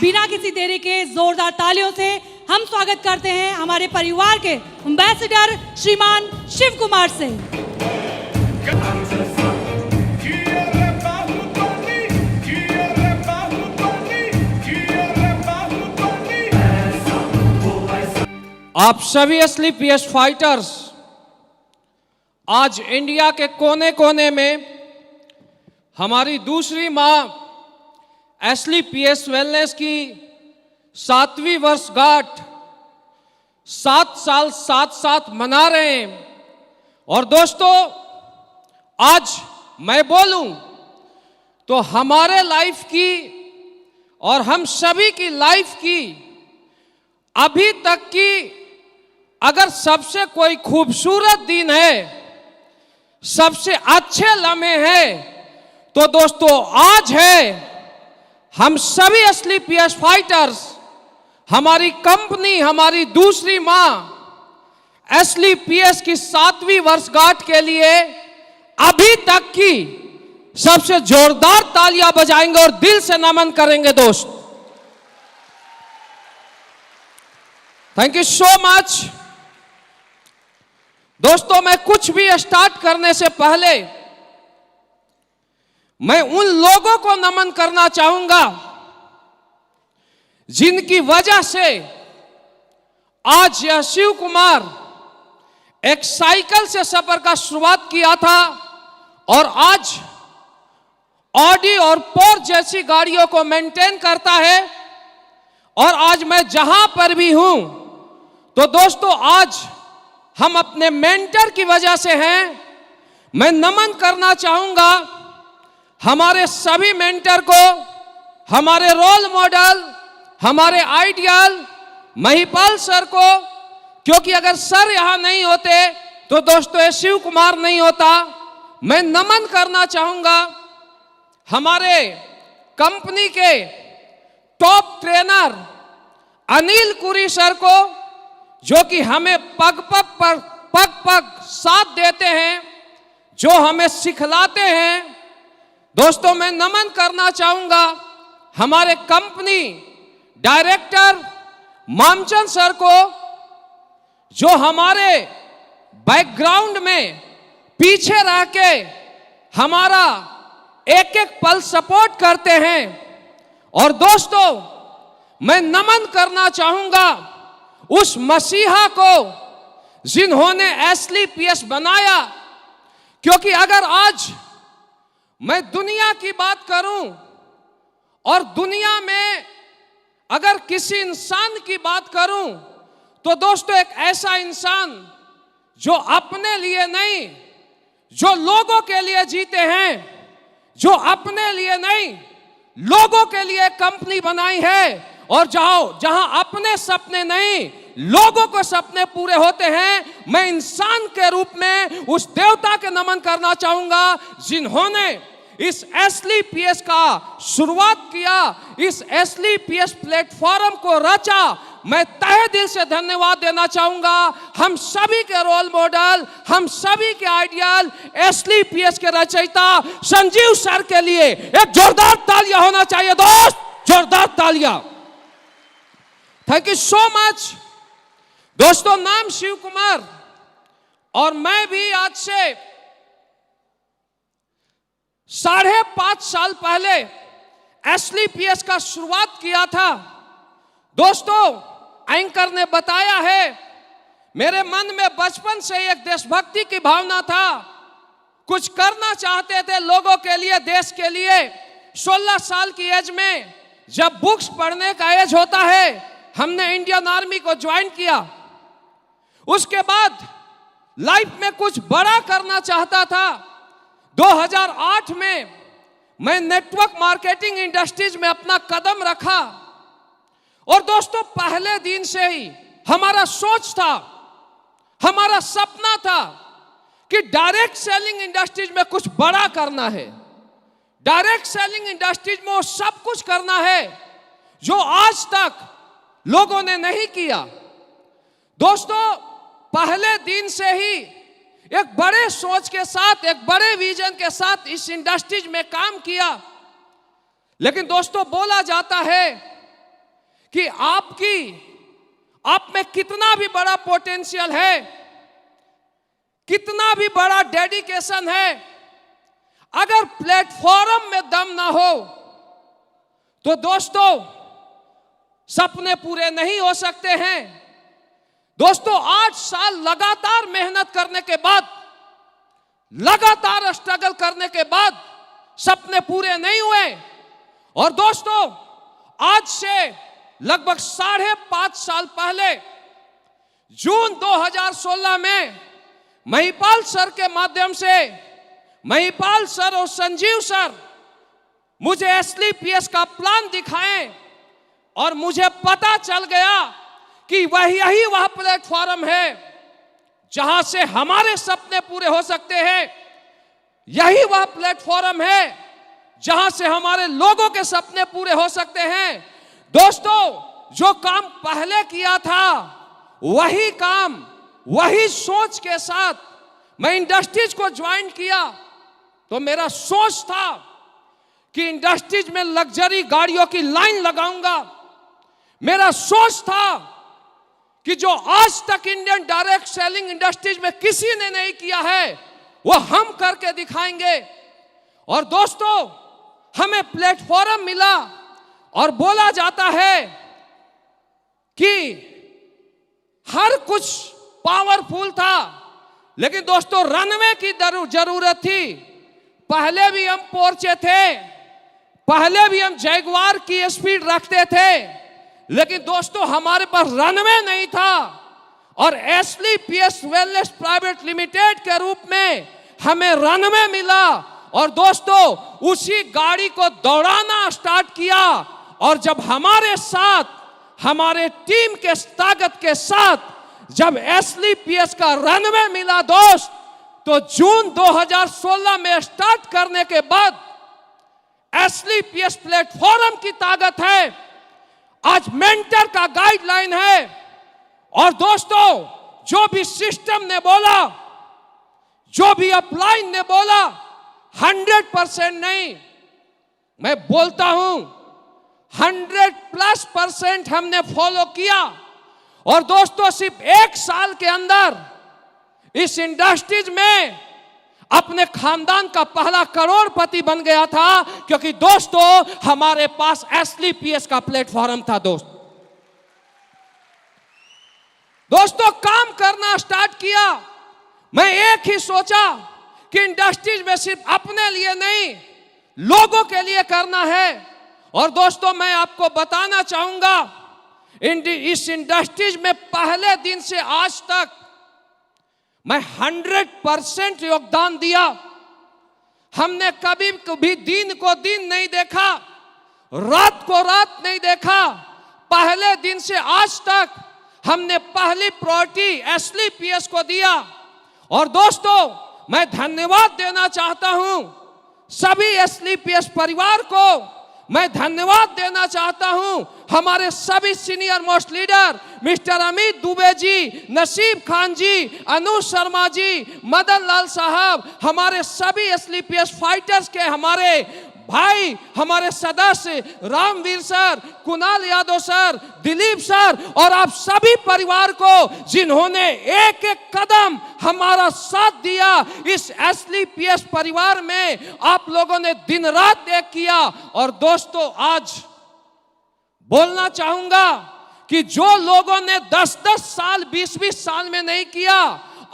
बिना किसी देरी के जोरदार तालियों से हम स्वागत करते हैं हमारे परिवार के एम्बेसडर श्रीमान शिव कुमार से। आप सभी असली पीएस फाइटर्स आज इंडिया के कोने कोने में हमारी दूसरी मां असली पीएस वेलनेस की 7वीं वर्षगांठ 7 साल साथ साथ मना रहे हैं। और दोस्तों, आज मैं बोलूं तो हमारे लाइफ की और हम सभी की लाइफ की अभी तक की अगर सबसे कोई खूबसूरत दिन है, सबसे अच्छे लम्हे हैं, तो दोस्तों आज है। हम सभी असली पीएस फाइटर्स, हमारी कंपनी, हमारी दूसरी मां असली पीएस की 7वीं वर्षगांठ के लिए अभी तक की सबसे जोरदार तालियां बजाएंगे और दिल से नमन करेंगे दोस्त। Thank you so much. दोस्तों, मैं कुछ भी स्टार्ट करने से पहले मैं उन लोगों को नमन करना चाहूंगा जिनकी वजह से आज यह शिव कुमार एक साइकिल से सफर का शुरुआत किया था और आज ऑडी और पोर्श जैसी गाड़ियों को मेंटेन करता है। और आज मैं जहां पर भी हूं तो दोस्तों आज हम अपने मेंटर की वजह से हैं। मैं नमन करना चाहूंगा हमारे सभी मेंटर को, हमारे रोल मॉडल, हमारे आइडियल महिपाल सर को, क्योंकि अगर सर यहां नहीं होते तो दोस्तों ये शिव कुमार नहीं होता। मैं नमन करना चाहूंगा हमारे कंपनी के टॉप ट्रेनर अनिल कुरी सर को, जो कि हमें पग पग साथ देते हैं, जो हमें सिखलाते हैं। दोस्तों, मैं नमन करना चाहूंगा हमारे कंपनी डायरेक्टर मामचंद सर को, जो हमारे बैकग्राउंड में पीछे रह के हमारा एक एक पल सपोर्ट करते हैं। और दोस्तों, मैं नमन करना चाहूंगा उस मसीहा को जिन्होंने असली पीएस बनाया, क्योंकि अगर आज मैं दुनिया की बात करूं और दुनिया में अगर किसी इंसान की बात करूं तो दोस्तों एक ऐसा इंसान जो अपने लिए नहीं, जो लोगों के लिए जीते हैं, जो अपने लिए नहीं लोगों के लिए कंपनी बनाई है। और जहां अपने सपने नहीं लोगों को सपने पूरे होते हैं, मैं इंसान के रूप में उस देवता के नमन करना चाहूंगा जिन्होंने इस असली पीएस का शुरुआत किया, इस असली पीएस प्लेटफॉर्म को रचा। मैं तहे दिल से धन्यवाद देना चाहूंगा हम सभी के रोल मॉडल, हम सभी के आइडियल असली पीएस के रचयिता संजीव सर के लिए एक जोरदार तालियां होना चाहिए दोस्त, जोरदार तालियां। Thank you so much. दोस्तों, नाम शिव कुमार और मैं भी आज से 5.5 साल पहले असली पीएस का शुरुआत किया था। दोस्तों, एंकर ने बताया है, मेरे मन में बचपन से एक देशभक्ति की भावना था, कुछ करना चाहते थे लोगों के लिए, देश के लिए। 16 साल की एज में जब बुक्स पढ़ने का एज होता है, हमने इंडियन आर्मी को ज्वाइन किया। उसके बाद लाइफ में कुछ बड़ा करना चाहता था। 2008 में मैं नेटवर्क मार्केटिंग इंडस्ट्रीज में अपना कदम रखा। और दोस्तों, पहले दिन से ही हमारा सोच था, हमारा सपना था कि डायरेक्ट सेलिंग इंडस्ट्रीज में कुछ बड़ा करना है। डायरेक्ट सेलिंग इंडस्ट्रीज में वो सब कुछ करना है जो आज तक लोगों ने नहीं किया। दोस्तों, पहले दिन से ही एक बड़े सोच के साथ, एक बड़े विजन के साथ इस इंडस्ट्रीज में काम किया। लेकिन दोस्तों, बोला जाता है कि आप में कितना भी बड़ा पोटेंशियल है, कितना भी बड़ा डेडिकेशन है, अगर प्लेटफॉर्म में दम ना हो तो दोस्तों सपने पूरे नहीं हो सकते हैं। दोस्तों 8 साल लगातार मेहनत करने के बाद, लगातार स्ट्रगल करने के बाद सपने पूरे नहीं हुए। और दोस्तों आज से लगभग 5.5 साल पहले जून 2016 में महिपाल सर के माध्यम से, महिपाल सर और संजीव सर मुझे SLPS का प्लान दिखाएं और मुझे पता चल गया कि यही वह प्लेटफॉर्म है जहां से हमारे सपने पूरे हो सकते हैं। यही वह प्लेटफॉर्म है जहां से हमारे लोगों के सपने पूरे हो सकते हैं। दोस्तों जो काम पहले किया था वही काम, वही सोच के साथ मैं इंडस्ट्रीज को ज्वाइन किया। तो मेरा सोच था कि इंडस्ट्रीज में लग्जरी गाड़ियों की लाइन लगाऊंगा। मेरा सोच था कि जो आज तक इंडियन डायरेक्ट सेलिंग इंडस्ट्रीज में किसी ने नहीं किया है वो हम करके दिखाएंगे। और दोस्तों हमें प्लेटफॉर्म मिला और बोला जाता है कि हर कुछ पावरफुल था, लेकिन दोस्तों रनवे की जरूरत थी। पहले भी हम पोर्चे थे, पहले भी हम जैगुआर की स्पीड रखते थे, लेकिन दोस्तों हमारे पास रनवे नहीं था। और SLPS वेलनेस प्राइवेट लिमिटेड के रूप में हमें रनवे मिला और दोस्तों उसी गाड़ी को दौड़ाना स्टार्ट किया। और जब हमारे साथ, हमारे टीम के ताकत के साथ जब SLPS का रनवे मिला दोस्त, तो जून 2016 में स्टार्ट करने के बाद SLPS प्लेटफॉर्म की ताकत है, आज मेंटर का गाइडलाइन है। और दोस्तों जो भी सिस्टम ने बोला, जो भी अपलाइन ने बोला, 100% नहीं, मैं बोलता हूं 100+% हमने फॉलो किया। और दोस्तों सिर्फ 1 साल के अंदर इस इंडस्ट्रीज में अपने खानदान का पहला करोड़पति बन गया था, क्योंकि दोस्तों हमारे पास SLPS का प्लेटफॉर्म था। दोस्तों काम करना स्टार्ट किया। मैं एक ही सोचा कि इंडस्ट्रीज में सिर्फ अपने लिए नहीं, लोगों के लिए करना है। और दोस्तों मैं आपको बताना चाहूंगा, इस इंडस्ट्रीज में पहले दिन से आज तक मैं 100% योगदान दिया। हमने कभी भी दिन को दिन नहीं देखा, रात को रात नहीं देखा। पहले दिन से आज तक हमने पहली प्रायोरिटी SLPS को दिया। और दोस्तों मैं धन्यवाद देना चाहता हूं सभी SLPS परिवार को, मैं धन्यवाद देना चाहता हूं हमारे सभी senior most leader mister Amit Dubey ji, Naseeb Khan जी, अनु शर्मा जी, मदन लाल साहब, हमारे सभी SLPS फाइटर्स के हमारे भाई, हमारे सदस्य Ramveer sir, Kunal Yadav sir, Dilip sir और आप सभी परिवार को जिन्होंने एक एक कदम हमारा साथ दिया। इस SLPS परिवार में आप लोगों ने दिन रात एक किया। और दोस्तों आज बोलना चाहूंगा कि जो लोगों ने 10-10 साल, 20-20 साल में नहीं किया,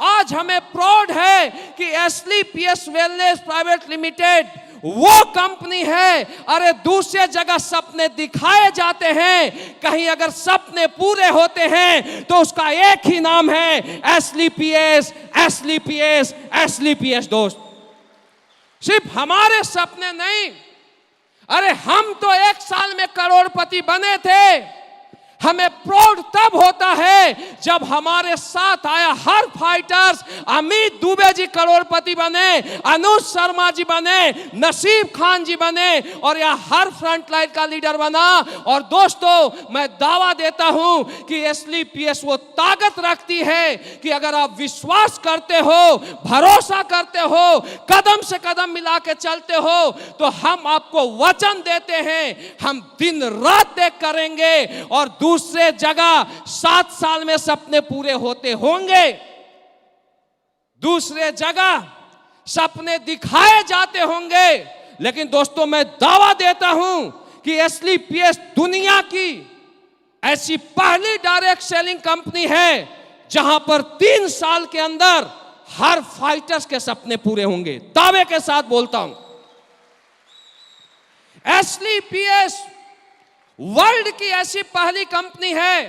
आज हमें प्राउड है कि SLPS वेलनेस प्राइवेट लिमिटेड वो कंपनी है। अरे दूसरे जगह सपने दिखाए जाते हैं, कहीं अगर सपने पूरे होते हैं तो उसका एक ही नाम है SLPS, SLPS, SLPS। दोस्त सिर्फ हमारे सपने नहीं, अरे हम तो 1 साल में करोड़पति बने थे। हमें प्राउड तब होता है जब हमारे साथ आया हर फाइटर्स, अमित दुबे जी करोड़पति बने, अनुज शर्मा जी बने, नसीब खान जी बने और यह हर फ्रंट लाइन का लीडर बना। और दोस्तों मैं दावा देता हूं कि एसलीपीएस वो ताकत रखती है कि अगर आप विश्वास करते हो, भरोसा करते हो, कदम से कदम मिला के चलते हो, तो हम आपको वचन देते हैं हम दिन रात देख करेंगे और दूसरे जगह 7 साल में सपने पूरे होते होंगे, दूसरे जगह सपने दिखाए जाते होंगे। लेकिन दोस्तों मैं दावा देता हूं कि एसलीपीएस दुनिया की ऐसी पहली डायरेक्ट सेलिंग कंपनी है जहां पर 3 साल के अंदर हर फाइटर्स के सपने पूरे होंगे। दावे के साथ बोलता हूं, एसलीपीएस वर्ल्ड की ऐसी पहली कंपनी है।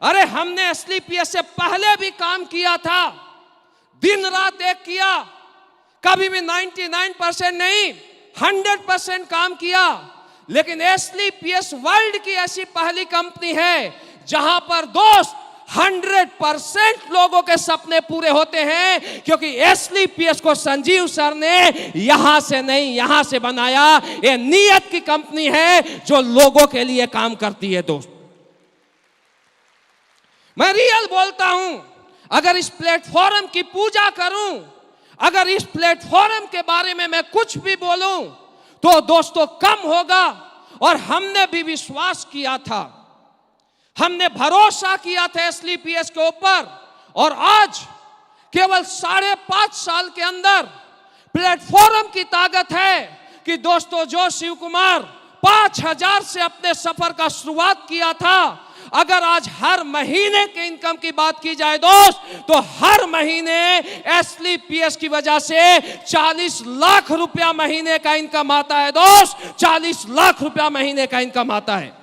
अरे हमने एसलीपीएस से पहले भी काम किया था, दिन रात एक किया, कभी भी 99% नहीं 100% काम किया। लेकिन एसलीपीएस वर्ल्ड की ऐसी पहली कंपनी है जहां पर दोस्त 100% लोगों के सपने पूरे होते हैं, क्योंकि एसलीपीएस को संजीव सर ने यहां से नहीं यहां से बनाया। ये नियत की कंपनी है जो लोगों के लिए काम करती है। दोस्त मैं रियल बोलता हूं, अगर इस प्लेटफॉर्म की पूजा करूं, अगर इस प्लेटफॉर्म के बारे में मैं कुछ भी बोलूं तो दोस्तों कम होगा। और हमने भी विश्वास किया था, हमने भरोसा किया था एसलीपीएस के ऊपर, और आज केवल 5.5 साल के अंदर प्लेटफॉर्म की ताकत है कि दोस्तों जो शिव कुमार 5000 से अपने सफर का शुरुआत किया था, अगर आज हर महीने के इनकम की बात की जाए दोस्त, तो हर महीने एसलीपीएस की वजह से 40 लाख रुपया महीने का इनकम आता है। दोस्त 40 लाख रुपया महीने का इनकम आता है।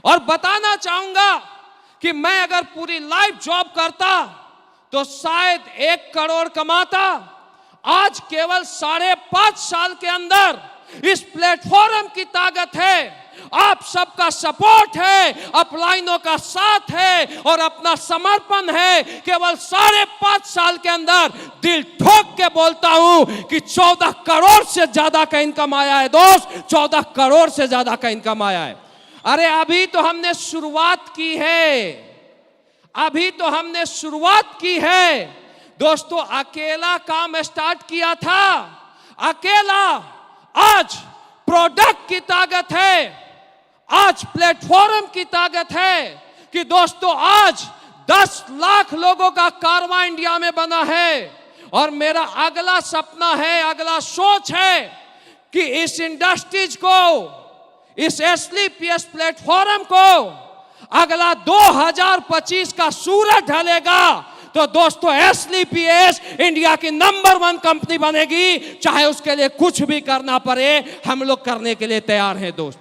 और बताना चाहूंगा कि मैं अगर पूरी लाइफ जॉब करता तो शायद 1 करोड़ कमाता। आज केवल 5.5 साल के अंदर इस प्लेटफॉर्म की ताकत है, आप सबका सपोर्ट है, अपलाइनों का साथ है और अपना समर्पण है। केवल 5.5 साल के अंदर दिल ठोक के बोलता हूं कि 14 करोड़ से ज्यादा का इनकम आया है। दोस्त 14 करोड़ से ज्यादा का इनकम आया है। अरे अभी तो हमने शुरुआत की है, अभी तो हमने शुरुआत की है। दोस्तों अकेला काम स्टार्ट किया था, अकेला। आज प्रोडक्ट की ताकत है, आज प्लेटफॉर्म की ताकत है कि दोस्तों आज 10 लाख लोगों का कारवां इंडिया में बना है। और मेरा अगला सपना है, अगला सोच है कि इस इंडस्ट्रीज को, इस एसलीपीएस प्लेटफॉर्म को अगला 2025 का सूरज ढलेगा तो दोस्तों एसलीपीएस इंडिया की नंबर 1 कंपनी बनेगी। चाहे उसके लिए कुछ भी करना पड़े, हम लोग करने के लिए तैयार हैं दोस्त।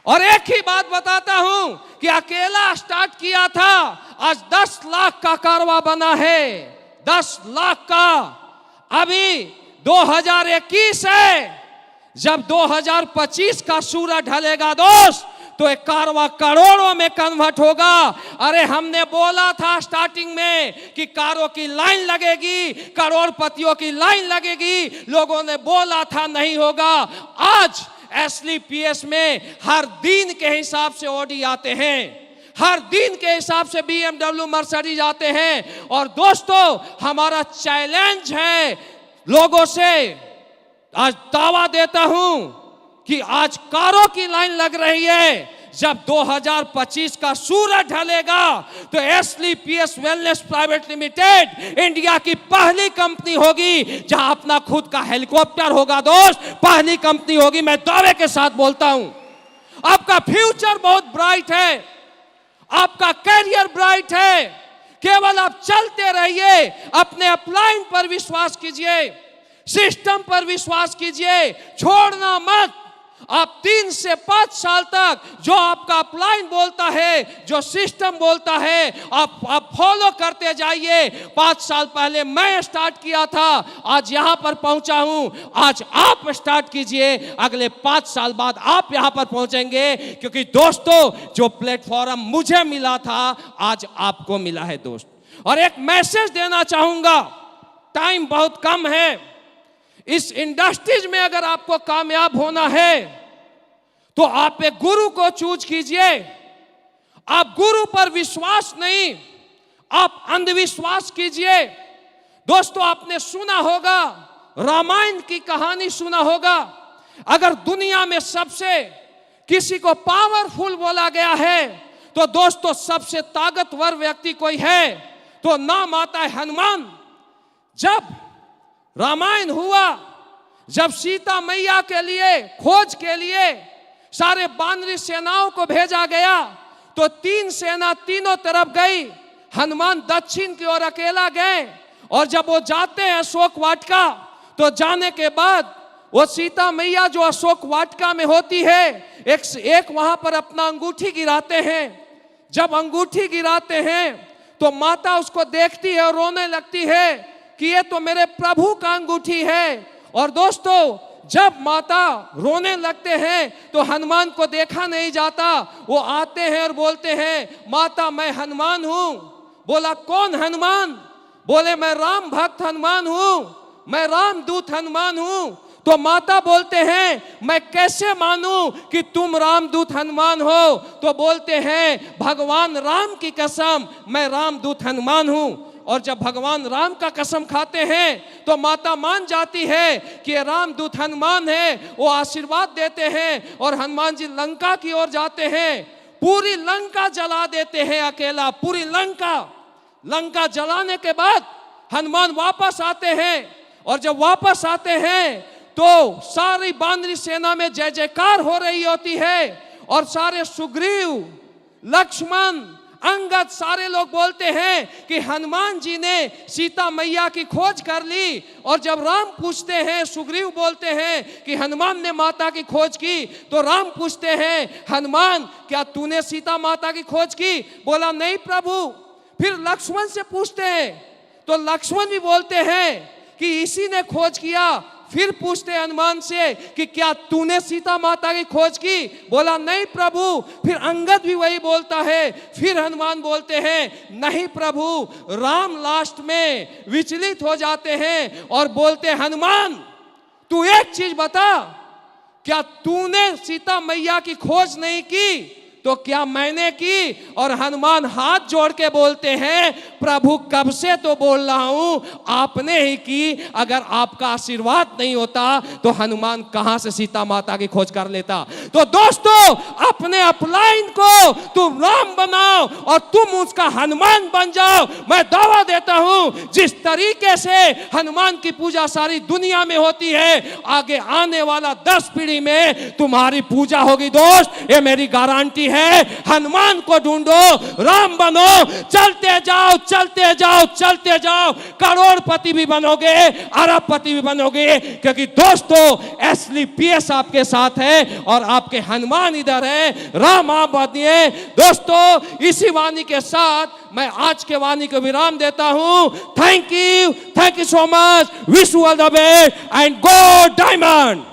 और एक ही बात बताता हूं कि अकेला स्टार्ट किया था, आज 10 लाख का कारवा बना है, 10 लाख का। अभी 2021 है, जब 2025 का सूरज ढलेगा दोस्त तो एक कारवा करोड़ों में कन्वर्ट होगा। अरे हमने बोला था स्टार्टिंग में कि कारों की लाइन लगेगी, करोड़पतियों की लाइन लगेगी, लोगों ने बोला था नहीं होगा। आज एसलीपीएस में हर दिन के हिसाब से ऑडी आते हैं, हर दिन के हिसाब से BMW मर्सिडीज आते हैं। और दोस्तों हमारा चैलेंज है लोगों से, आज दावा देता हूं कि आज कारों की लाइन लग रही है। जब 2025 का सूरज ढलेगा तो एसलीपीएस वेलनेस प्राइवेट लिमिटेड इंडिया की पहली कंपनी होगी जहां अपना खुद का हेलीकॉप्टर होगा। दोस्त पहली कंपनी होगी, मैं दावे के साथ बोलता हूं। आपका फ्यूचर बहुत ब्राइट है, आपका कैरियर ब्राइट है। केवल आप चलते रहिए, अपने अपलाइन पर विश्वास कीजिए, सिस्टम पर विश्वास कीजिए, छोड़ना मत। आप 3 से 5 साल तक जो आपका अपलाइन बोलता है, जो सिस्टम बोलता है, आप फॉलो करते जाइए। 5 साल पहले मैं स्टार्ट किया था, आज यहां पर पहुंचा हूं। आज आप स्टार्ट कीजिए, अगले 5 साल बाद आप यहां पर पहुंचेंगे। क्योंकि दोस्तों, जो प्लेटफॉर्म मुझे मिला था आज आपको मिला है दोस्त। और एक मैसेज देना चाहूंगा, टाइम बहुत कम है। इस इंडस्ट्रीज में अगर आपको कामयाब होना है तो आप एक गुरु को चूज कीजिए। आप गुरु पर विश्वास नहीं, आप अंधविश्वास कीजिए। दोस्तों, आपने सुना होगा, रामायण की कहानी सुना होगा। अगर दुनिया में सबसे किसी को पावरफुल बोला गया है तो दोस्तों सबसे ताकतवर व्यक्ति कोई है तो नाम आता है हनुमान। जब रामायण हुआ, जब सीता मैया के लिए खोज के लिए सारे बानरी सेनाओं को भेजा गया तो 3 सेना तीनों तरफ गई। हनुमान दक्षिण की ओर अकेला गए। और जब वो जाते हैं अशोक वाटिका, तो जाने के बाद वो सीता मैया जो अशोक वाटिका में होती है, एक वहां पर अपना अंगूठी गिराते हैं। जब अंगूठी गिराते हैं तो माता उसको देखती है और रोने लगती है कि ये तो मेरे प्रभु का अंगूठी है। और दोस्तों, जब माता रोने लगते हैं तो हनुमान को देखा नहीं जाता। वो आते हैं और बोलते हैं, माता मैं हनुमान हूं। बोला, कौन हनुमान? बोले, मैं राम भक्त हनुमान हूं, मैं रामदूत हनुमान हूं। तो माता बोलते हैं, मैं कैसे मानूं कि तुम रामदूत हनुमान हो? तो बोलते हैं, भगवान राम की कसम, मैं रामदूत हनुमान हूं। और जब भगवान राम का कसम खाते हैं तो माता मान जाती है कि रामदूत हनुमान है। वो आशीर्वाद देते हैं और हनुमान जी लंका की ओर जाते हैं। पूरी लंका जला देते हैं अकेला, पूरी लंका जलाने के बाद हनुमान वापस आते हैं। और जब वापस आते हैं तो सारी बानरी सेना में जय जयकार हो रही होती है। और सारे सुग्रीव, लक्ष्मण, अंगद, सारे लोग बोलते हैं कि हनुमान जी ने सीता मैया की खोज कर ली। और जब राम पूछते हैं, सुग्रीव बोलते हैं कि हनुमान ने माता की खोज की। तो राम पूछते हैं, हनुमान क्या तूने सीता माता की खोज की? बोला, नहीं प्रभु। फिर लक्ष्मण से पूछते हैं तो लक्ष्मण भी बोलते हैं कि इसी ने खोज किया। फिर पूछते हनुमान से कि क्या तूने सीता माता की खोज की? बोला, नहीं प्रभु। फिर अंगद भी वही बोलता है। फिर हनुमान बोलते हैं, नहीं प्रभु। राम लास्ट में विचलित हो जाते हैं और बोलते हैं, हनुमान तू एक चीज बता, क्या तूने सीता मैया की खोज नहीं की तो क्या मैंने की? और हनुमान हाथ जोड़ के बोलते हैं, प्रभु कब से तो बोल रहा हूं, आपने ही की। अगर आपका आशीर्वाद नहीं होता तो हनुमान कहां से सीता माता की खोज कर लेता? तो दोस्तों, अपने अपलाइन को तुम राम बनाओ और तुम उसका हनुमान बन जाओ। मैं दावा देता हूं, जिस तरीके से हनुमान की पूजा सारी दुनिया में होती है, आगे आने वाला 10 पीढ़ी में तुम्हारी पूजा होगी दोस्त। ये मेरी गारंटी है। हनुमान को ढूंढो, राम बनो, चलते जाओ चलते जाओ चलते जाओ। करोड़पति भी बनोगे, अरबपति भी बनोगे। क्योंकि दोस्तों, एसलीपीएस आपके साथ है और आपके हनुमान इधर है। राम आप बनिए दोस्तों। इसी वाणी के साथ मैं आज के वाणी को विराम देता हूं। Thank you so much. Wish you all the best and go diamond.